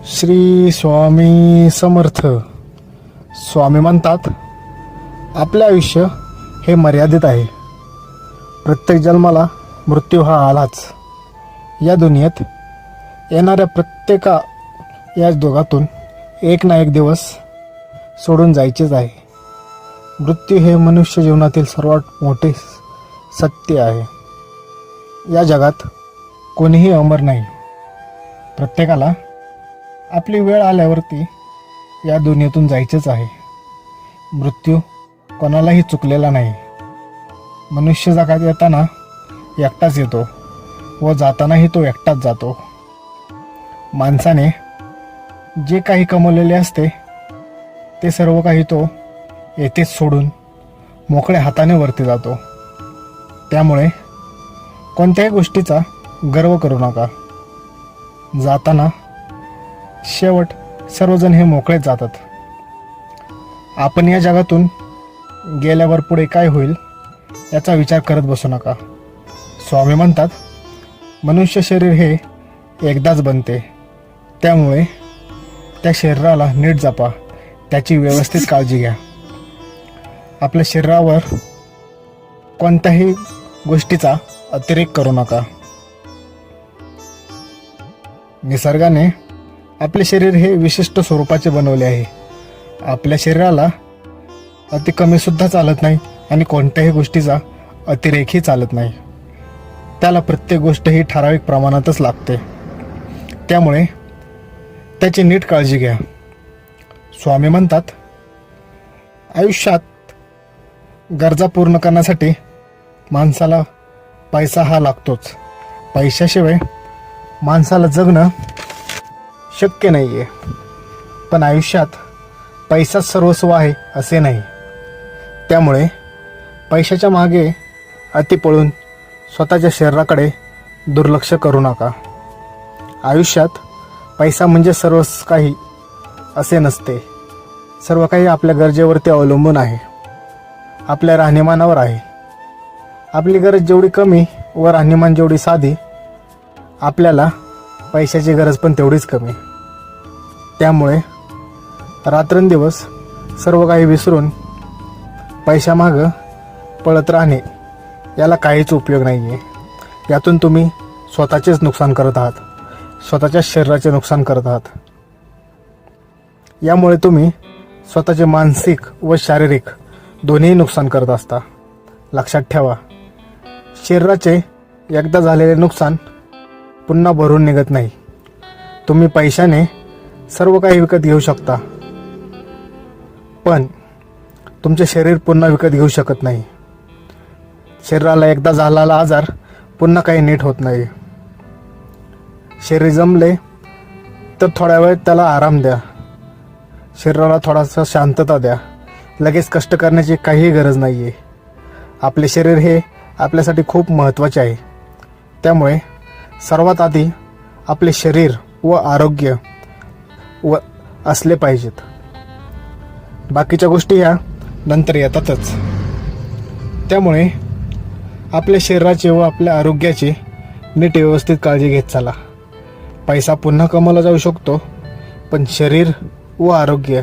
श्री स्वामी समर्थ. स्वामी म्हणतात, आपले आयुष्य हे मर्यादित आहे. प्रत्येक जन्माला मृत्यू हा आलाच. या दुनियेत येणाऱ्या प्रत्येका या दोघातून एक ना एक दिवस सोडून जायचेच आहे. मृत्यू हे मनुष्य जीवनातील सर्वात मोठे सत्य आहे. या जगात कोणीही अमर नाही. प्रत्येकाला आपली वेळ आल्यावरती या दुनियेतून जायचेच आहे. मृत्यू कोणालाही चुकलेला नाही. मनुष्य जगात येताना एकटाच येतो व जातानाही तो एकटाच जातो. माणसाने जे काही कमवलेले असते ते सर्व काही तो येथेच सोडून मोकळ्या हाताने वरती जातो. त्यामुळे कोणत्याही गोष्टीचा गर्व करू नका. जाताना शेवट सर्वजण हे मोकळेच जातात. आपण या जगातून गेल्यावर पुढे काय होईल याचा विचार करत बसू नका. स्वामी म्हणतात, मनुष्य शरीर हे एकदाच बनते. त्यामुळे त्या शरीराला नीट जपा, त्याची व्यवस्थित काळजी घ्या. आपल्या शरीरावर कोणत्याही गोष्टीचा अतिरेक करू नका. निसर्गाने आपले शरीर हे विशिष्ट स्वरूपाचे बनवले आहे. आपल्या शरीराला अति कमी सुद्धा चालत नाही आणि कोणत्याही गोष्टीचा अतिरेकही चालत नाही. त्याला प्रत्येक गोष्ट ही ठराविक प्रमाणातच लागते. त्यामुळे त्याची नीट काळजी घ्या. स्वामी म्हणतात, आयुष्यात गरजा पूर्ण करण्यासाठी माणसाला पैसा हा लागतोच. पैशाशिवाय माणसाला जगणं शक्य नाही आहे. पण आयुष्यात पैसाच सर्वस्व आहे असे नाही. त्यामुळे पैशाच्या मागे अति पळून स्वतःच्या शरीराकडे दुर्लक्ष करू नका. आयुष्यात पैसा म्हणजे सर्व काही असे नसते. सर्व काही आपल्या गरजेवरती अवलंबून आहे, आपल्या राहणीमानावर आहे. आपली गरज जेवढी कमी व राहणीमान जेवढी साधी, आपल्याला पैशाची गरज पण तेवढीच कमी. त्यामुळे रात्रंदिवस सर्व काही विसरून पैशामागं पळत राहणे याला काहीच उपयोग नाही आहे. यातून तुम्ही स्वतःचेच नुकसान करत आहात, स्वतःच्या शरीराचे नुकसान करत आहात. यामुळे तुम्ही स्वतःचे मानसिक व शारीरिक दोन्ही नुकसान करत असता. लक्षात ठेवा, शरीराचे एकदा झालेले नुकसान पुन्हा भरून निघत नाही. तुम्ही पैशाने सर्व काही विकत घेऊ शकता, पण तुमचे शरीर पुन्हा विकत घेऊ शकत नाही. शरीराला एकदा झालेला आजार पुन्हा काही नीट होत नाही. शरीर जमले तर थोड्या वेळ त्याला आराम द्या. शरीराला थोडासा शांतता द्या. लगेच कष्ट करण्याची काहीही गरज नाही आहे. आपले शरीर हे आपल्यासाठी खूप महत्त्वाचे आहे. त्यामुळे सर्वात आधी आपले शरीर व आरोग्य व असले पाहिजेत. बाकीच्या गोष्टी ह्या नंतर येतातच. त्यामुळे आपल्या शरीराची व आपल्या आरोग्याची नीट व्यवस्थित काळजी घेत चला. पैसा पुन्हा कमवला जाऊ शकतो, पण शरीर व आरोग्य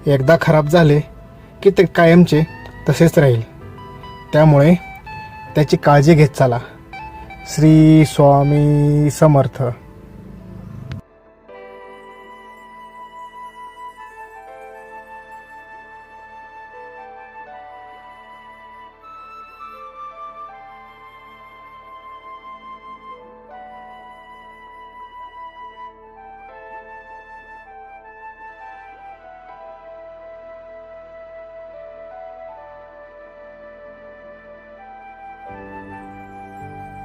एकदा खराब झाले की ते कायमचे तसेच राहील. त्यामुळे त्याची काळजी घेत चला. श्री स्वामी समर्थ.